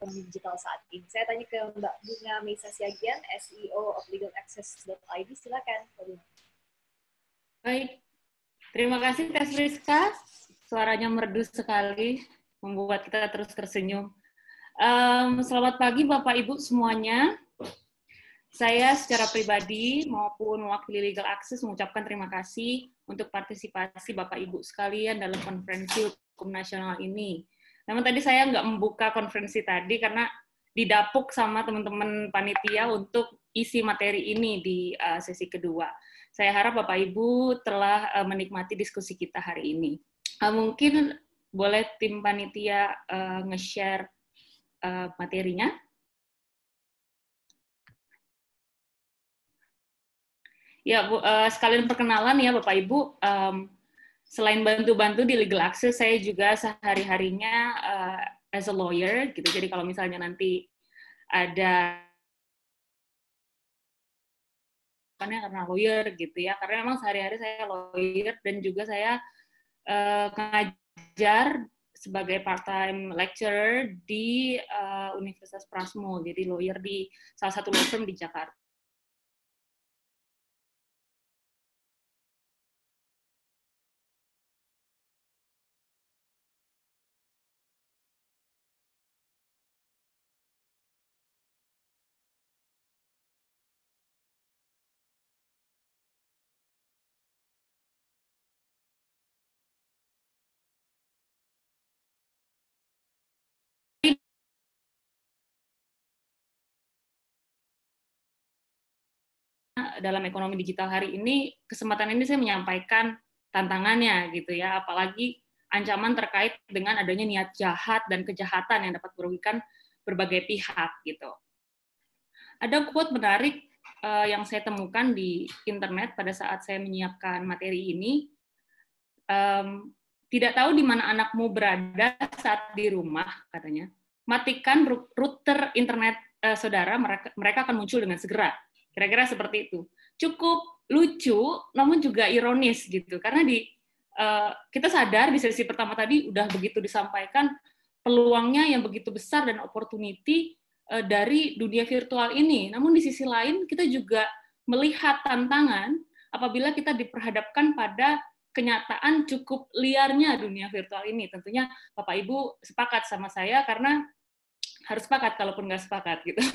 ekonomi digital saat ini. Saya tanya ke Mbak Bunga Meisa Siagian, SEO of legalaccess.id. Silakan, Mbak Bunga. Baik, terima kasih Tes Rizka. Suaranya merdu sekali, membuat kita terus tersenyum. Selamat pagi Bapak Ibu semuanya. Saya secara pribadi maupun mewakili Legal Access mengucapkan terima kasih untuk partisipasi Bapak Ibu sekalian dalam konferensi hukum nasional ini. Namun tadi saya nggak membuka konferensi tadi karena didapuk sama teman-teman panitia untuk isi materi ini di sesi kedua. Saya harap Bapak Ibu telah menikmati diskusi kita hari ini. Mungkin boleh tim panitia nge-share materinya. Ya, Bu, sekalian perkenalan ya Bapak Ibu, selain bantu-bantu di Legal Access, saya juga sehari-harinya as a lawyer, gitu. Jadi kalau misalnya nanti ada karena lawyer gitu ya, karena memang sehari-hari saya lawyer dan juga saya ngajar sebagai part-time lecturer di Universitas Prasmo, jadi lawyer di salah satu law firm di Jakarta. Dalam ekonomi digital hari ini, kesempatan ini saya menyampaikan tantangannya gitu ya, apalagi ancaman terkait dengan adanya niat jahat dan kejahatan yang dapat merugikan berbagai pihak gitu. Ada quote menarik yang saya temukan di internet pada saat saya menyiapkan materi ini. Tidak tahu di mana anakmu berada saat di rumah, katanya. Matikan router internet saudara, mereka akan muncul dengan segera. Kira-kira seperti itu. Cukup lucu, namun juga ironis gitu. Karena kita sadar di sesi pertama tadi udah begitu disampaikan peluangnya yang begitu besar dan opportunity dari dunia virtual ini. Namun di sisi lain kita juga melihat tantangan apabila kita diperhadapkan pada kenyataan cukup liarnya dunia virtual ini. Tentunya Bapak Ibu sepakat sama saya karena harus sepakat kalaupun nggak sepakat gitu.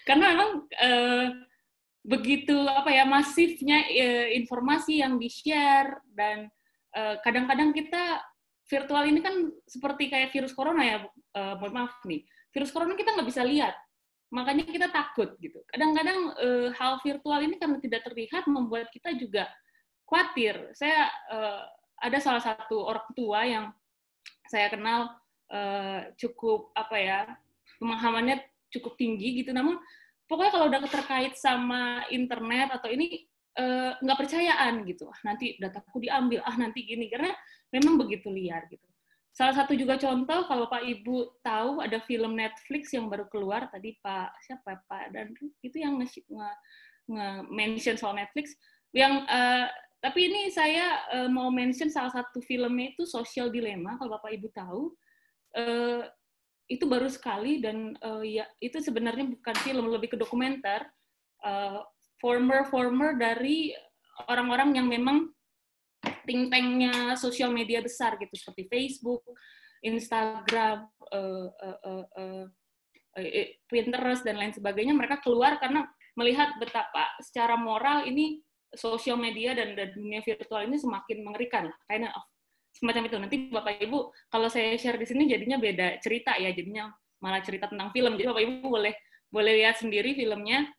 Karena memang begitu masifnya informasi yang di-share dan kadang-kadang kita virtual ini kan seperti kayak virus corona ya, mohon maaf nih. Virus corona kita nggak bisa lihat, makanya kita takut gitu. Kadang-kadang hal virtual ini karena tidak terlihat membuat kita juga khawatir. Saya ada salah satu orang tua yang saya kenal cukup pemahamannya cukup tinggi gitu, namun pokoknya kalau udah terkait sama internet atau ini nggak percayaan gitu. Nanti dataku diambil, nanti gini, karena memang begitu liar gitu. Salah satu juga contoh, kalau Pak Ibu tahu ada film Netflix yang baru keluar tadi Pak dan itu yang nge-mention soal Netflix yang tapi ini saya mau mention salah satu filmnya itu Social Dilemma, kalau Bapak Ibu tahu. Itu baru sekali dan ya itu sebenarnya bukan film, lebih ke dokumenter former dari orang-orang yang memang think tank-nya sosial media besar gitu seperti Facebook, Instagram, Pinterest dan lain sebagainya. Mereka keluar karena melihat betapa secara moral ini sosial media dan dunia virtual ini semakin mengerikan lah, kind of semacam itu. Nanti Bapak Ibu kalau saya share di sini jadinya beda cerita ya, jadinya malah cerita tentang film. Jadi Bapak Ibu boleh lihat sendiri filmnya.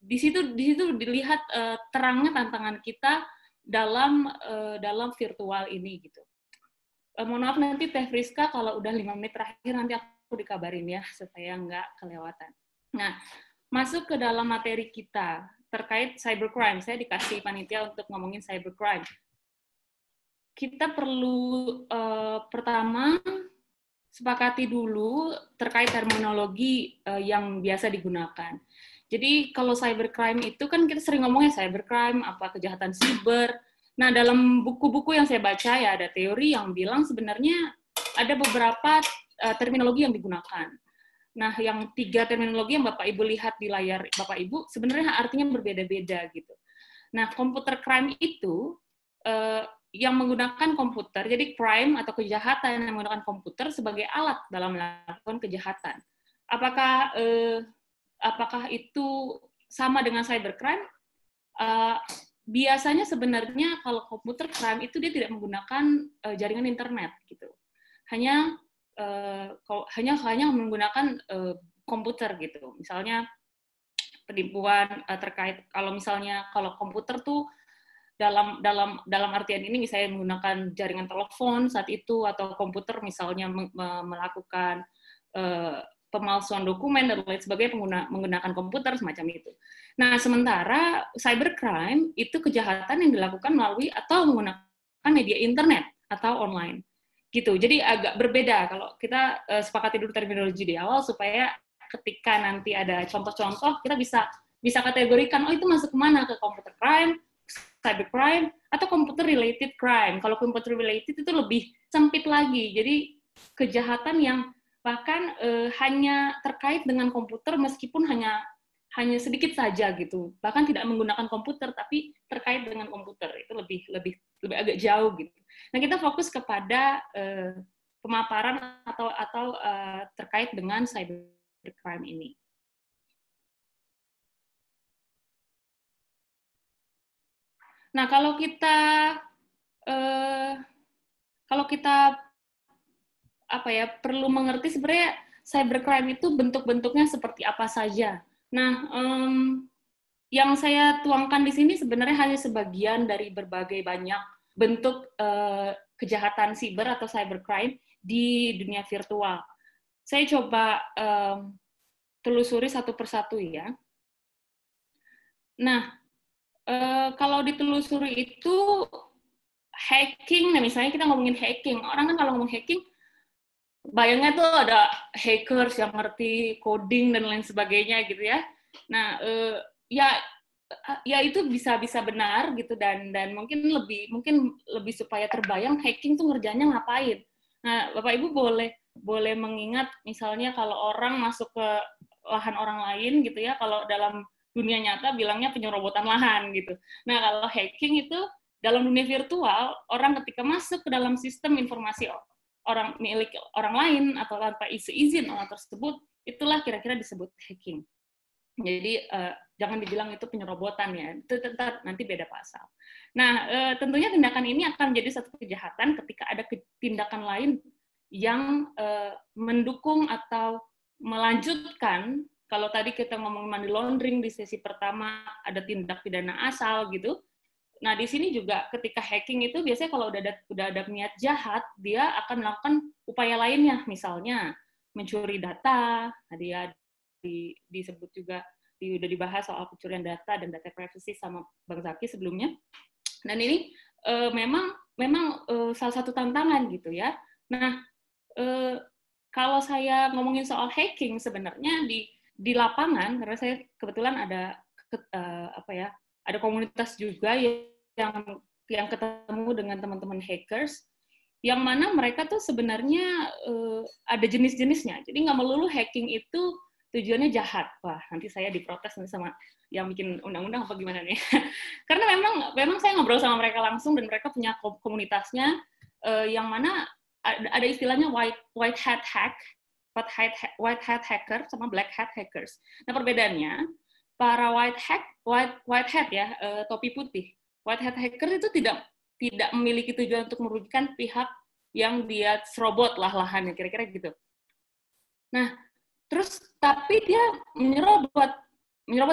Di situ dilihat terangnya tantangan kita dalam virtual ini gitu. Mohon maaf nanti Teh Friska kalau udah 5 menit terakhir nanti aku dikabarin ya supaya nggak kelewatan. Nah, masuk ke dalam materi kita terkait cybercrime. Saya dikasih panitia untuk ngomongin cybercrime. Kita perlu pertama sepakati dulu terkait terminologi yang biasa digunakan. Jadi kalau cybercrime itu kan kita sering ngomongnya cybercrime, apa kejahatan siber. Nah, dalam buku-buku yang saya baca ya ada teori yang bilang sebenarnya ada beberapa terminologi yang digunakan. Nah, yang 3 terminologi yang Bapak Ibu lihat di layar Bapak Ibu sebenarnya artinya berbeda-beda gitu. Nah, computer crime itu yang menggunakan komputer, jadi crime atau kejahatan yang menggunakan komputer sebagai alat dalam melakukan kejahatan. Apakah itu sama dengan cybercrime? Biasanya sebenarnya kalau computer crime itu dia tidak menggunakan jaringan internet gitu, hanya menggunakan komputer gitu. Misalnya penipuan terkait kalau komputer tuh dalam artian ini misalnya menggunakan jaringan telepon saat itu, atau komputer misalnya melakukan pemalsuan dokumen dan lain sebagainya menggunakan komputer semacam itu. Nah, sementara cybercrime itu kejahatan yang dilakukan melalui atau menggunakan media internet atau online. Gitu. Jadi agak berbeda kalau kita sepakati dulu terminologi di awal supaya ketika nanti ada contoh-contoh kita bisa kategorikan, oh itu masuk kemana, ke computer crime, cybercrime, atau computer related crime. Kalau computer related itu lebih sempit lagi. Jadi kejahatan yang bahkan hanya terkait dengan komputer meskipun hanya sedikit saja gitu, bahkan tidak menggunakan komputer tapi terkait dengan komputer, itu lebih agak jauh gitu. Nah, kita fokus kepada pemaparan atau terkait dengan cybercrime ini. Nah, kalau kita perlu mengerti sebenarnya cybercrime itu bentuk-bentuknya seperti apa saja. Nah, yang saya tuangkan di sini sebenarnya hanya sebagian dari berbagai banyak bentuk kejahatan siber atau cybercrime di dunia virtual. Saya coba telusuri satu persatu ya. Nah, kalau ditelusuri itu hacking, nah misalnya kita ngomongin hacking, orang kan kalau ngomong hacking, bayangnya tuh ada hackers yang ngerti coding dan lain sebagainya gitu ya. Nah, ya itu bisa benar gitu, dan mungkin lebih supaya terbayang hacking tuh ngerjainnya ngapain. Nah, Bapak Ibu boleh mengingat misalnya kalau orang masuk ke lahan orang lain gitu ya, kalau dalam dunia nyata bilangnya penyerobotan lahan gitu. Nah, kalau hacking itu dalam dunia virtual, orang ketika masuk ke dalam sistem informasi orang milik orang lain atau tanpa izin orang tersebut, itulah kira-kira disebut hacking. Jadi jangan dibilang itu penyerobotan ya, itu tetap nanti beda pasal. Nah, tentunya tindakan ini akan menjadi satu kejahatan ketika ada tindakan lain yang mendukung atau melanjutkan. Kalau tadi kita ngomong money laundering di sesi pertama, ada tindak pidana asal gitu. Nah, di sini juga ketika hacking itu biasanya kalau udah ada niat jahat, dia akan melakukan upaya lainnya, misalnya mencuri data. Nah, dia disebut juga udah dibahas soal pencurian data dan data privacy sama Bang Zaki sebelumnya. Dan ini memang salah satu tantangan gitu ya. Nah, kalau saya ngomongin soal hacking sebenarnya di lapangan, karena saya kebetulan ada ada komunitas juga yang ketemu dengan teman-teman hackers, yang mana mereka tuh sebenarnya ada jenis-jenisnya. Jadi nggak melulu hacking itu tujuannya jahat. Wah, nanti saya diprotes nanti sama yang bikin undang-undang apa gimana nih. Karena memang saya ngobrol sama mereka langsung, dan mereka punya komunitasnya yang mana ada istilahnya white hat hacker sama black hat hackers. Nah, perbedaannya, para white hat ya, topi putih. White hat hacker itu tidak memiliki tujuan untuk merugikan pihak yang dia serobot lahannya, kira-kira gitu. Nah, terus tapi dia menyerobot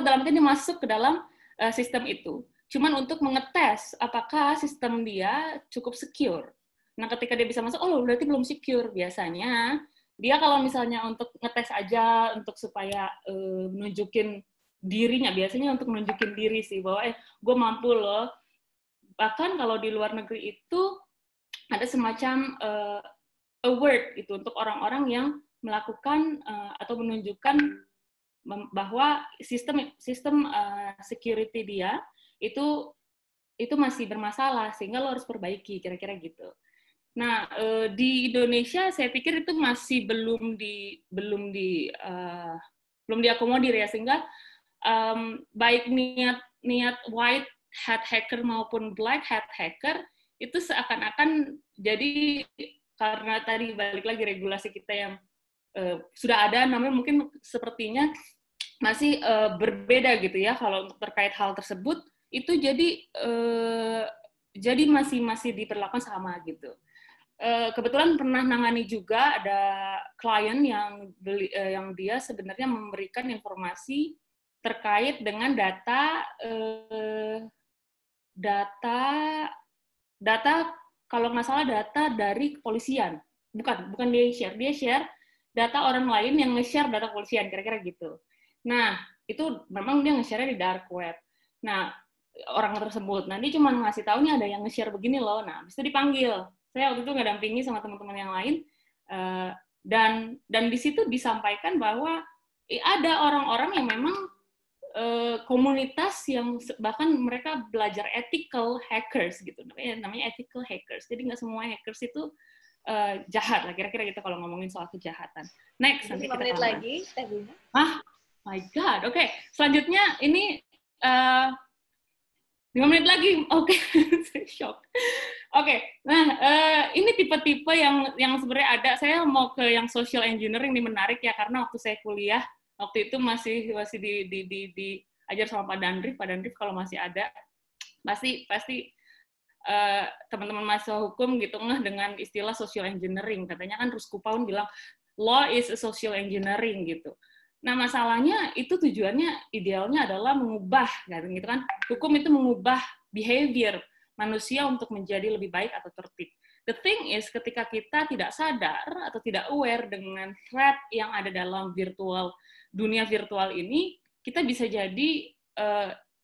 dalam arti dia masuk ke dalam sistem itu. Cuman untuk mengetes apakah sistem dia cukup secure. Nah, ketika dia bisa masuk, oh berarti belum secure. Biasanya dia kalau misalnya untuk ngetes aja untuk supaya menunjukin dirinya, biasanya untuk menunjukin diri sih bahwa gue mampu loh. Bahkan kalau di luar negeri itu ada semacam award itu untuk orang-orang yang melakukan atau menunjukkan bahwa sistem security dia itu masih bermasalah, sehingga lo harus perbaiki, kira-kira gitu. Nah, di Indonesia saya pikir itu masih belum diakomodir ya, sehingga baik niat white hat hacker maupun black hat hacker itu seakan-akan jadi, karena tadi balik lagi regulasi kita yang sudah ada, namun mungkin sepertinya masih berbeda gitu ya kalau untuk terkait hal tersebut, itu jadi masih diperlakukan sama gitu. Kebetulan pernah nangani juga ada klien yang dia sebenarnya memberikan informasi terkait dengan data kalau nggak salah data dari kepolisian. Bukan dia share data orang lain yang nge-share data kepolisian, kira-kira gitu. Nah, itu memang dia nge-share di dark web. Nah, orang tersebut nanti cuma ngasih tahu nih ada yang nge-share begini loh. Nah, habis itu dipanggil. Saya waktu itu ngedampingi sama teman-teman yang lain, dan di situ disampaikan bahwa ada orang-orang yang memang komunitas yang bahkan mereka belajar ethical hackers gitu, namanya ethical hackers. Jadi nggak semua hackers itu jahat lah, kira-kira gitu kalau ngomongin soal kejahatan. Next, nanti 5 menit lagi, Teh Bunga. My God, oke. Selanjutnya ini 5 menit lagi, oke. Shock. Oke, nah ini tipe-tipe yang sebenarnya ada. Saya mau ke yang social engineering, ini menarik ya, karena waktu saya kuliah, waktu itu masih diajar sama Pak Dandrif kalau masih ada, pasti teman-teman mahasiswa hukum gitu dengan istilah social engineering. Katanya kan Rusku Paun bilang law is a social engineering gitu. Nah, masalahnya itu tujuannya idealnya adalah mengubah gitu kan. Hukum itu mengubah behavior manusia untuk menjadi lebih baik atau tertib. The thing is, ketika kita tidak sadar atau tidak aware dengan threat yang ada dalam dunia virtual ini, kita bisa jadi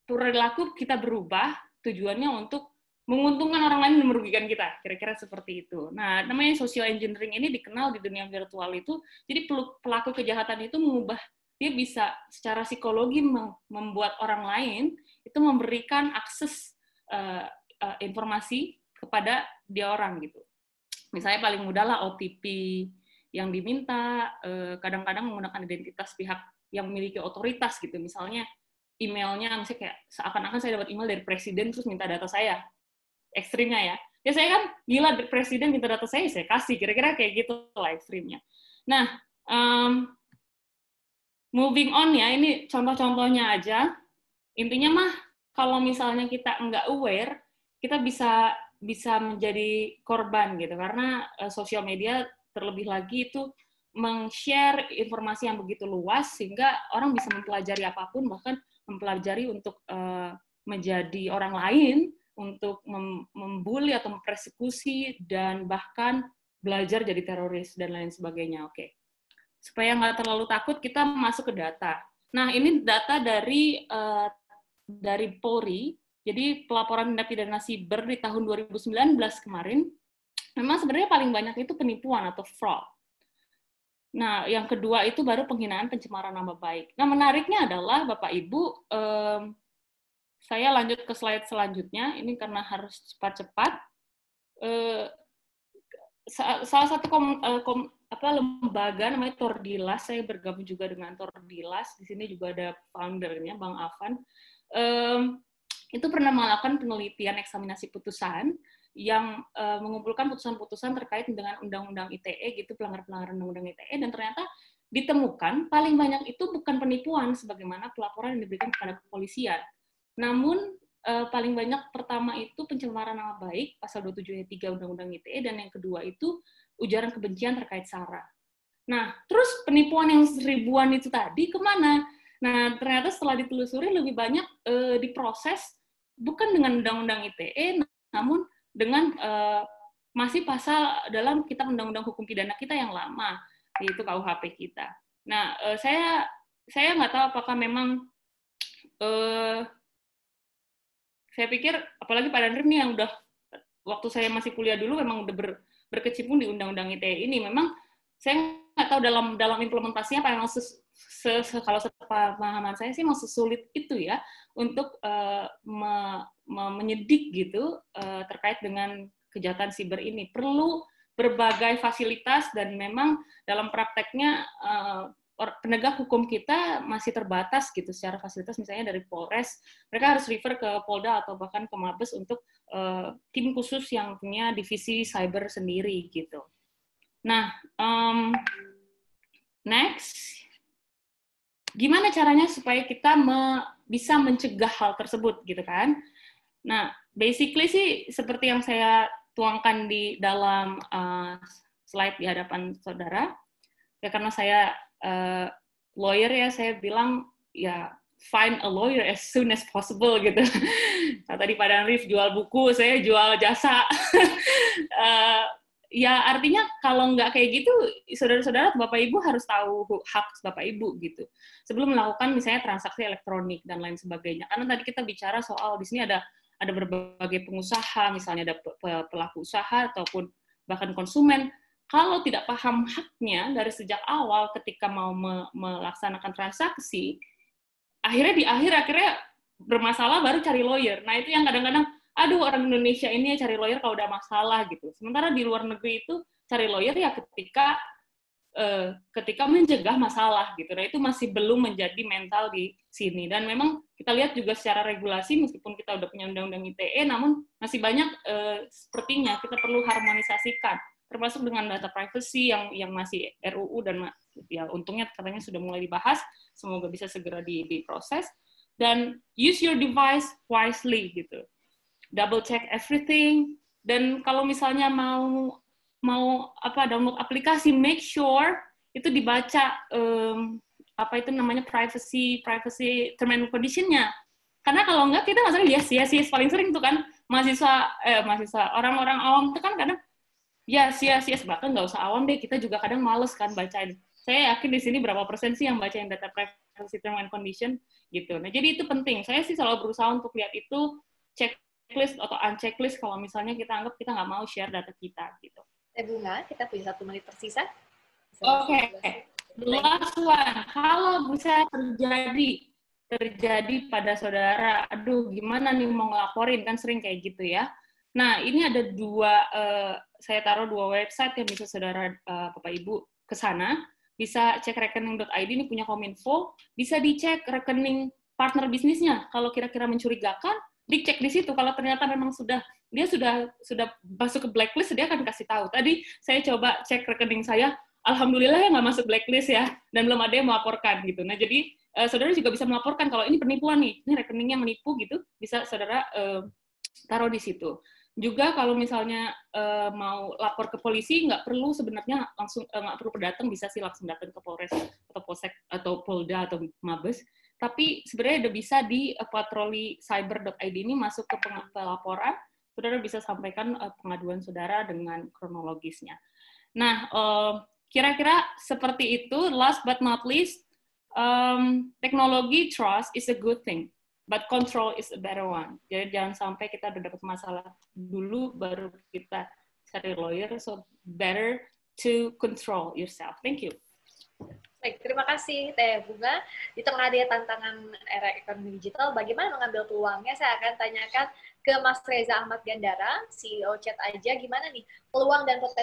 perilaku kita berubah tujuannya untuk menguntungkan orang lain dan merugikan kita, kira-kira seperti itu. Nah, namanya social engineering ini dikenal di dunia virtual itu, jadi pelaku kejahatan itu dia bisa secara psikologi membuat orang lain itu memberikan akses informasi kepada dia orang gitu. Misalnya paling mudah lah OTP yang diminta, kadang-kadang menggunakan identitas pihak yang memiliki otoritas gitu. Misalnya emailnya, misalnya kayak seakan-akan saya dapat email dari presiden terus minta data saya. Ekstrimnya ya. Ya saya kan gila, presiden minta data saya kasih. Kira-kira kayak gitu lah ekstrimnya. Nah, moving on ya, ini contoh-contohnya aja. Intinya mah, kalau misalnya kita nggak aware, kita bisa menjadi korban gitu. Karena sosial media terlebih lagi itu meng-share informasi yang begitu luas, sehingga orang bisa mempelajari apapun, bahkan mempelajari untuk menjadi orang lain, untuk membuli atau mempersekusi, dan bahkan belajar jadi teroris, dan lain sebagainya. Oke. Supaya nggak terlalu takut, kita masuk ke data. Nah, ini data dari Polri, jadi pelaporan tindak pidana siber di tahun 2019 kemarin, memang sebenarnya paling banyak itu penipuan atau fraud. Nah, yang kedua itu baru penghinaan, pencemaran nama baik. Nah, menariknya adalah, Bapak Ibu, saya lanjut ke slide selanjutnya, ini karena harus cepat-cepat. Salah satu lembaga namanya Tordilas, saya bergabung juga dengan Tordilas, di sini juga ada foundernya, Bang Afan, itu pernah melakukan penelitian eksaminasi putusan yang mengumpulkan putusan-putusan terkait dengan Undang-Undang ITE, gitu, pelanggaran-pelanggaran Undang-Undang ITE, dan ternyata ditemukan paling banyak itu bukan penipuan sebagaimana pelaporan yang diberikan kepada kepolisian. Namun paling banyak pertama itu pencemaran nama baik, pasal 27 ayat 3 Undang-Undang ITE, dan yang kedua itu ujaran kebencian terkait SARA. Nah, terus penipuan yang 1000-an itu tadi kemana? Nah, ternyata setelah ditelusuri lebih banyak diproses bukan dengan Undang-Undang ITE, namun dengan masih pasal dalam Kitab Undang-Undang Hukum Pidana kita yang lama, yaitu KUHP kita. Nah, saya nggak tahu apakah memang saya pikir, apalagi Pak Dandrif nih yang udah, waktu saya masih kuliah dulu memang udah berkecimpung di Undang-Undang ITE ini, memang saya nggak tahu dalam implementasinya apa yang kalau sepemahaman saya sih masih sulit itu ya untuk menyedik gitu terkait dengan kejahatan siber ini. Perlu berbagai fasilitas dan memang dalam prakteknya penegak hukum kita masih terbatas gitu secara fasilitas, misalnya dari Polres, mereka harus refer ke Polda atau bahkan ke Mabes untuk tim khusus yang punya divisi cyber sendiri gitu. Nah, next, gimana caranya supaya kita bisa mencegah hal tersebut gitu kan? Nah, basically sih seperti yang saya tuangkan di dalam slide di hadapan saudara, ya karena saya lawyer ya, saya bilang ya find a lawyer as soon as possible gitu. Nah, tadi Pak Danrif jual buku, saya jual jasa. Ya artinya kalau nggak kayak gitu, saudara-saudara, Bapak Ibu harus tahu hak Bapak Ibu gitu. Sebelum melakukan misalnya transaksi elektronik dan lain sebagainya. Karena tadi kita bicara soal di sini ada berbagai pengusaha, misalnya ada pelaku usaha ataupun bahkan konsumen. Kalau tidak paham haknya dari sejak awal ketika mau melaksanakan transaksi, akhirnya bermasalah baru cari lawyer. Nah itu yang kadang-kadang, aduh orang Indonesia ini ya cari lawyer kalau udah masalah gitu. Sementara di luar negeri itu cari lawyer ya ketika mencegah masalah gitu. Nah itu masih belum menjadi mental di sini. Dan memang kita lihat juga secara regulasi, meskipun kita udah punya undang-undang ITE, namun masih banyak sepertinya kita perlu harmonisasikan, termasuk dengan data privacy yang masih RUU dan ya untungnya katanya sudah mulai dibahas, semoga bisa segera diproses. Dan use your device wisely gitu, double check everything. Dan kalau misalnya mau download aplikasi, make sure itu dibaca itu namanya privacy term and condition-nya. Karena kalau enggak kita masalah yes paling sering tuh kan mahasiswa orang-orang awam itu kan kadang ya yes, bahkan nggak usah awam deh, kita juga kadang males kan bacain. Saya yakin di sini berapa persen sih yang bacain data privacy term and condition gitu. Nah, jadi itu penting. Saya sih selalu berusaha untuk lihat itu checklist atau unchecklist kalau misalnya kita anggap kita nggak mau share data kita gitu. Bunga, kita punya 1 menit tersisa. Oke. Last one. Kalau bisa terjadi pada saudara, aduh gimana nih mau ngelaporin, kan sering kayak gitu ya. Nah, ini ada saya taruh 2 website yang bisa saudara Bapak Ibu ke sana. Bisa cek rekening.id, ini punya Kominfo. Bisa dicek rekening partner bisnisnya. Kalau kira-kira mencurigakan, dicek di situ. Kalau ternyata memang dia sudah masuk ke blacklist, dia akan kasih tahu. Tadi saya coba cek rekening saya, alhamdulillah ya nggak masuk blacklist ya, dan belum ada yang melaporkan gitu. Nah, jadi saudara juga bisa melaporkan kalau ini penipuan nih, ini rekeningnya menipu gitu, bisa saudara taruh di situ. Juga kalau misalnya mau lapor ke polisi, nggak perlu sebenarnya langsung, nggak perlu datang, bisa sih langsung datang ke Polres atau Polsek atau Polda atau Mabes. Tapi sebenarnya udah bisa di patrolicyber.id ini masuk ke pelaporan, saudara bisa sampaikan pengaduan saudara dengan kronologisnya. Nah, kira-kira seperti itu. Last but not least, teknologi trust is a good thing, but control is a better one. Jadi jangan sampai kita udah dapat masalah dulu baru kita cari lawyer. So better to control yourself. Thank you. Baik, terima kasih Teh Bunga. Di tengah ada tantangan era ekonomi digital, bagaimana mengambil peluangnya? Saya akan tanyakan ke Mas Reza Ahmad Gandara, CEO Chat Aja, gimana nih peluang dan potensi